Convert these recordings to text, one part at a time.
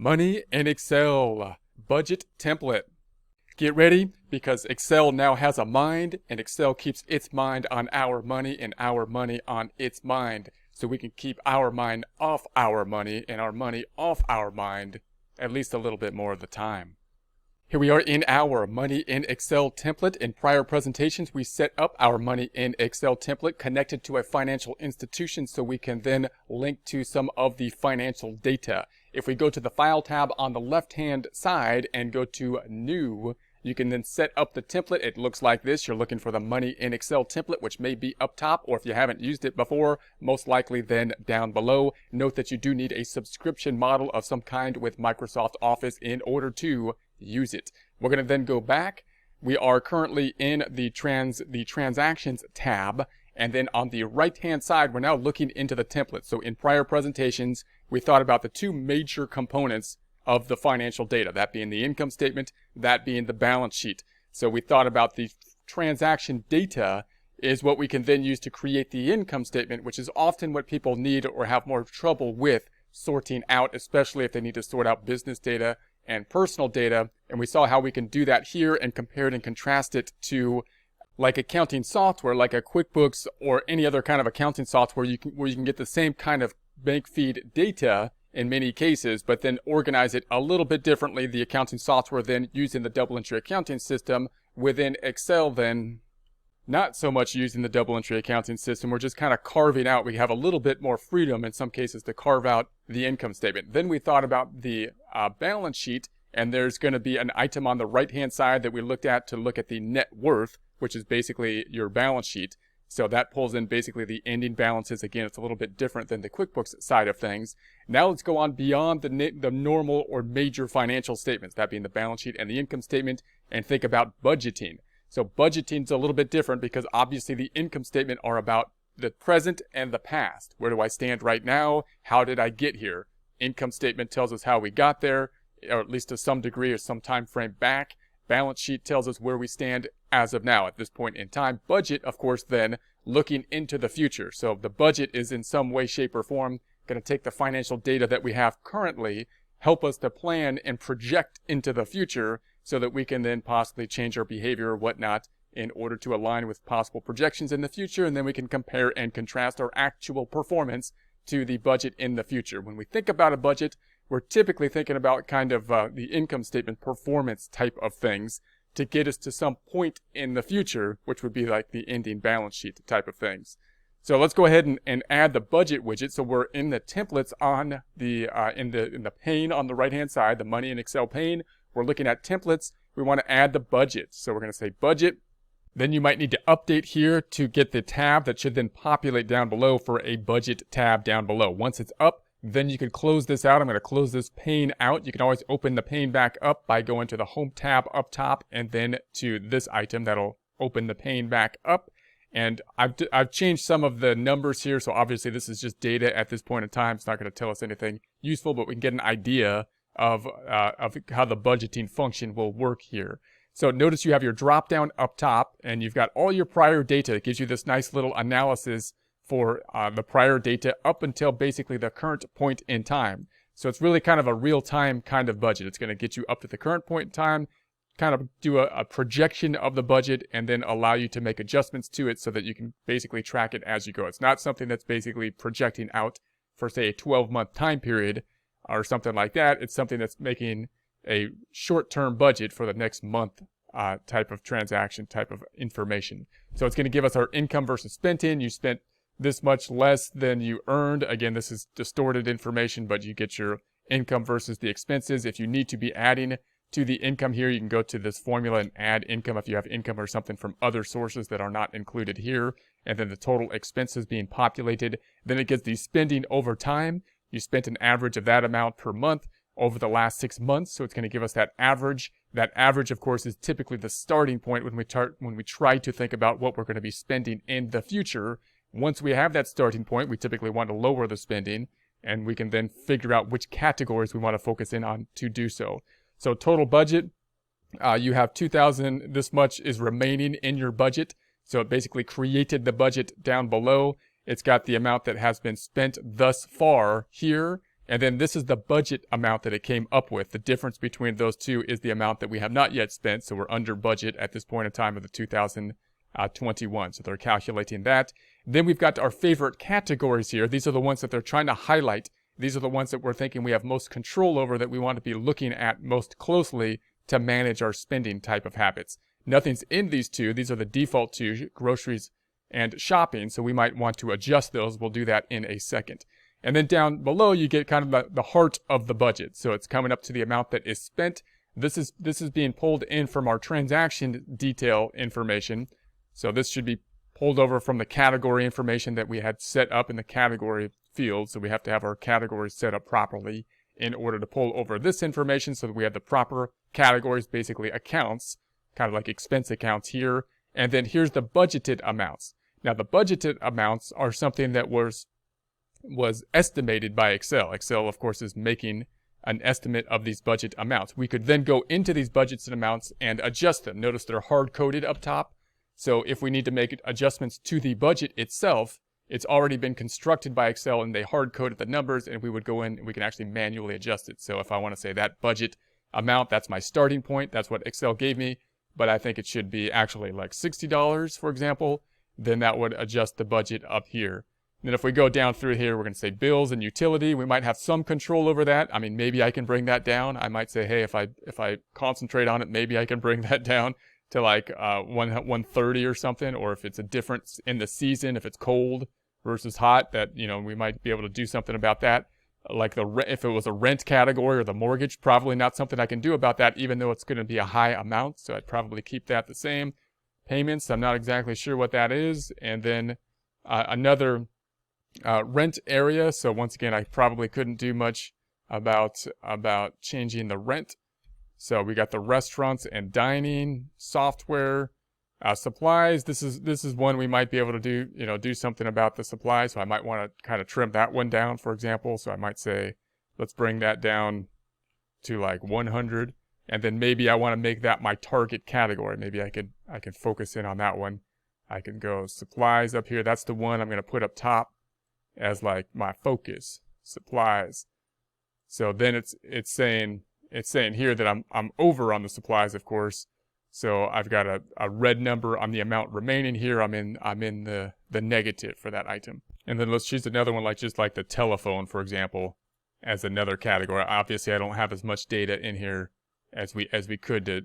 Money in Excel, budget template. Get ready, because Excel now has a mind, and Excel keeps its mind on our money and our money on its mind. So we can keep our mind off our money and our money off our mind, at least a little bit more of the time. Here we are in our Money in Excel template. In prior presentations, we set up our Money in Excel template connected to a financial institution so we can then link to some of the financial data. If we go to the File tab on the left-hand side and go to New, you can then set up the template. It looks like this. You're looking for the Money in Excel template, which may be up top, or if you haven't used it before, most likely then down below. Note that you do need a subscription model of some kind with Microsoft Office in order to use it. We're going to then go back. We are currently in the Transactions tab, and then on the right-hand side, we're now looking into the template. So in prior presentations, we thought about the two major components of the financial data, that being the income statement, that being the balance sheet. So we thought about the transaction data is what we can then use to create the income statement, which is often what people need or have more trouble with sorting out, especially if they need to sort out business data and personal data. And we saw how we can do that here and compare it and contrast it to like accounting software, like a QuickBooks or any other kind of accounting software where you can get the same kind of bank feed data in many cases, but then organize it a little bit differently. The accounting software then using the double entry accounting system. Within Excel then, not so much using the double entry accounting system. We're just kind of carving out. We have a little bit more freedom in some cases to carve out the income statement. Then we thought about the balance sheet, and there's going to be an item on the right-hand side that we looked at to look at the net worth, which is basically your balance sheet. So that pulls in basically the ending balances. Again, it's a little bit different than the QuickBooks side of things. Now let's go on beyond the normal or major financial statements, that being the balance sheet and the income statement, and think about budgeting. So budgeting is a little bit different because obviously the income statement are about the present and the past. Where do I stand right now? How did I get here? Income statement tells us how we got there, or at least to some degree or some time frame back. Balance sheet tells us where we stand as of now at this point in time. Budget, of course, then looking into the future. So the budget is in some way, shape, or form going to take the financial data that we have currently, help us to plan and project into the future so that we can then possibly change our behavior or whatnot in order to align with possible projections in the future. And then we can compare and contrast our actual performance to the budget in the future. When we think about a budget, we're typically thinking about kind of the income statement performance type of things to get us to some point in the future, which would be like the ending balance sheet type of things. So let's go ahead and add the budget widget. So we're in the templates on the in the pane on the right hand side, the Money in Excel pane. We're looking at templates. We want to add the budget. So we're going to say budget. Then you might need to update here to get the tab that should then populate down below for a budget tab down below. Once it's up, then you can close this out. I'm going to close this pane out. You can always open the pane back up by going to the Home tab up top and then to this item that'll open the pane back up. And I've changed some of the numbers here, so obviously this is just data at this point in time. It's not going to tell us anything useful, but we can get an idea of how the budgeting function will work here. So notice you have your drop down up top, and you've got all your prior data. It gives you this nice little analysis for the prior data up until basically the current point in time. So it's really kind of a real-time kind of budget. It's going to get you up to the current point in time, kind of do a projection of the budget, and then allow you to make adjustments to it so that you can basically track it as you go. It's not something that's basically projecting out for, say, a 12-month time period or something like that. It's something that's making a short-term budget for the next month type of transaction, type of information. So it's going to give us our income versus spent in. You spent this much less than you earned. Again, this is distorted information, but you get your income versus the expenses. If you need to be adding to the income here, you can go to this formula and add income if you have income or something from other sources that are not included here. And then the total expenses being populated. Then it gets the spending over time. You spent an average of that amount per month over the last 6 months. So it's going to give us that average. That average, of course, is typically the starting point when we try to think about what we're going to be spending in the future. Once we have that starting point, we typically want to lower the spending, and we can then figure out which categories we want to focus in on to do so. So total budget, you have 2,000, this much is remaining in your budget. So it basically created the budget down below. It's got the amount that has been spent thus far here, And then this is the budget amount that it came up with. The difference between those two is the amount that we have not yet spent. So we're under budget at this point in time of the 2021. So they're calculating that. Then we've got our favorite categories here. These are the ones that they're trying to highlight. These are the ones that we're thinking we have most control over, that we want to be looking at most closely to manage our spending type of habits. Nothing's in these two. These are the default two, groceries and shopping. So we might want to adjust those. We'll do that in a second. And then down below, you get kind of the heart of the budget. So it's coming up to the amount that is spent. This is being pulled in from our transaction detail information. So this should be pulled over from the category information that we had set up in the category field. So we have to have our categories set up properly in order to pull over this information so that we have the proper categories, basically accounts, kind of like expense accounts here. And then here's the budgeted amounts. Now the budgeted amounts are something that was estimated by Excel. Excel, of course, is making an estimate of these budget amounts. We could then go into these budgets and amounts and adjust them. Notice they're hard-coded up top. So if we need to make adjustments to the budget itself, it's already been constructed by Excel and they hard-coded the numbers, and we would go in and we can actually manually adjust it. So if I want to say that budget amount, that's my starting point. That's what Excel gave me. But I think it should be actually like $60, for example. Then that would adjust the budget up here. Then if we go down through here, we're going to say bills and utility. We might have some control over that. I mean, maybe I can bring that down. I might say, hey, if I concentrate on it, maybe I can bring that down to like 130 or something. Or if it's a difference in the season, if it's cold versus hot, that, you know, we might be able to do something about that. Like if it was a rent category or the mortgage, probably not something I can do about that, even though it's going to be a high amount. So I'd probably keep that the same. Payments, I'm not exactly sure what that is. And then another rent area. So once again, I probably couldn't do much about changing the rent. So we got the restaurants and dining, software, supplies. This is one we might be able to do something about the supplies. So I might want to kind of trim that one down, for example. So I might say, let's bring that down to like 100. And then maybe I want to make that my target category. Maybe I can focus in on that one. I can go supplies up here. That's the one I'm going to put up top as like my focus, supplies. So then it's saying here that I'm over on the supplies, of course. So I've got a red number on the amount remaining here. I'm in the negative for that item. And then let's choose another one, like just like the telephone, for example, as another category. Obviously, I don't have as much data in here as we could to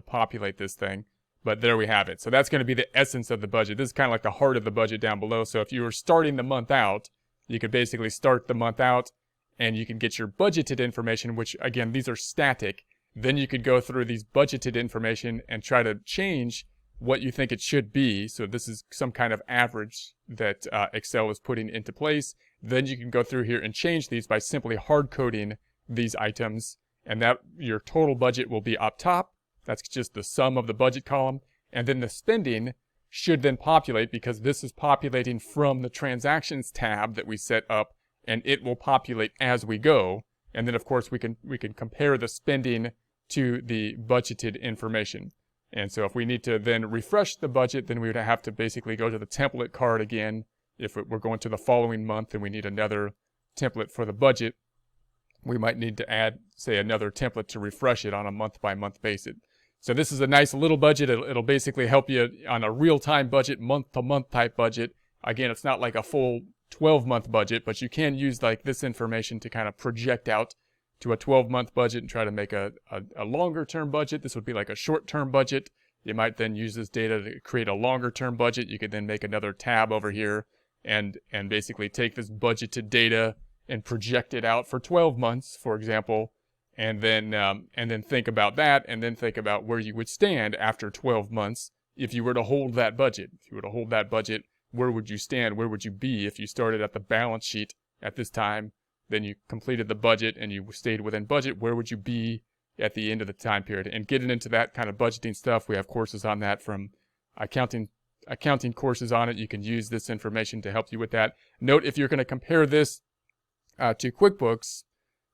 populate this thing. But there we have it. So that's going to be the essence of the budget. This is kind of like the heart of the budget down below. So if you were starting the month out, you could basically start the month out and you can get your budgeted information, which again, these are static. Then you could go through these budgeted information and try to change what you think it should be. So this is some kind of average that Excel is putting into place. Then you can go through here and change these by simply hard coding these items, and that your total budget will be up top. That's just the sum of the budget column. And then the spending should then populate, because this is populating from the transactions tab that we set up, and it will populate as we go. And then of course we can compare the spending to the budgeted information. And so if we need to then refresh the budget, then we would have to basically go to the template card again. If we're going to the following month and we need another template for the budget, we might need to add, say, another template to refresh it on a month-by-month basis. So this is a nice little budget. It'll basically help you on a real-time budget, month-to-month type budget. Again, it's not like a full 12-month budget, but you can use like this information to kind of project out to a 12-month budget and try to make a longer-term budget. This would be like a short-term budget. You might then use this data to create a longer-term budget. You could then make another tab over here and basically take this budgeted data and project it out for 12 months, for example, and then think about that, and then think about where you would stand after 12 months if you were to hold that budget. If you were to hold that budget, where would you stand? Where would you be if you started at the balance sheet at this time, then you completed the budget and you stayed within budget? Where would you be at the end of the time period? And getting into that kind of budgeting stuff, we have courses on that from accounting courses on it. You can use this information to help you with that. Note, if you're going to compare this to QuickBooks,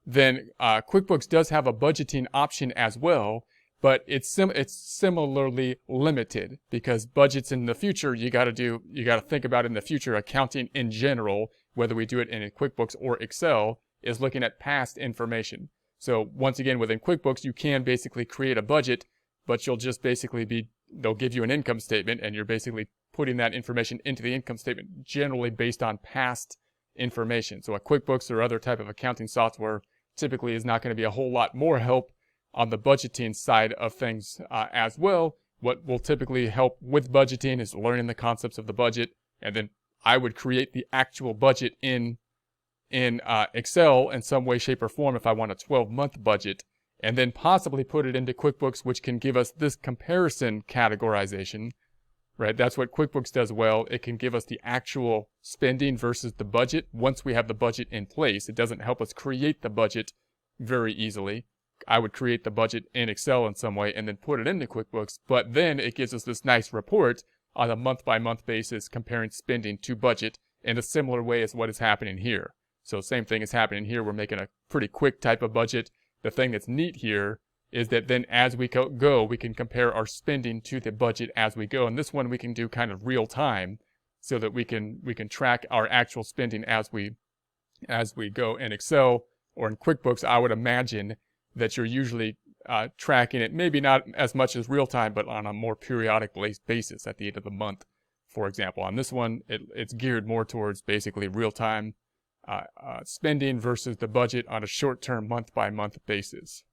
then QuickBooks does have a budgeting option as well, but it's similarly limited, because budgets in the future, you got to think about in the future. Accounting in general, whether we do it in QuickBooks or Excel, is looking at past information. So once again, within QuickBooks, you can basically create a budget, but you'll just basically they'll give you an income statement, and you're basically putting that information into the income statement, generally based on past information. So a QuickBooks or other type of accounting software typically is not going to be a whole lot more help on the budgeting side of things as well. What will typically help with budgeting is learning the concepts of the budget, and then I would create the actual budget in Excel in some way, shape, or form if I want a 12-month budget, and then possibly put it into QuickBooks, which can give us this comparison categorization, right? That's what QuickBooks does well. It can give us the actual spending versus the budget once we have the budget in place. It doesn't help us create the budget very easily. I would create the budget in Excel in some way and then put it into QuickBooks, but then it gives us this nice report on a month-by-month basis comparing spending to budget in a similar way as what is happening here. So same thing is happening here. We're making a pretty quick type of budget. The thing that's neat here is that then as we go, we can compare our spending to the budget as we go. And this one we can do kind of real time so that we can track our actual spending as we go. In Excel or in QuickBooks, I would imagine that you're usually tracking it, maybe not as much as real time, but on a more periodic basis at the end of the month, for example. On this one, it's geared more towards basically real time spending versus the budget on a short-term month-by-month basis.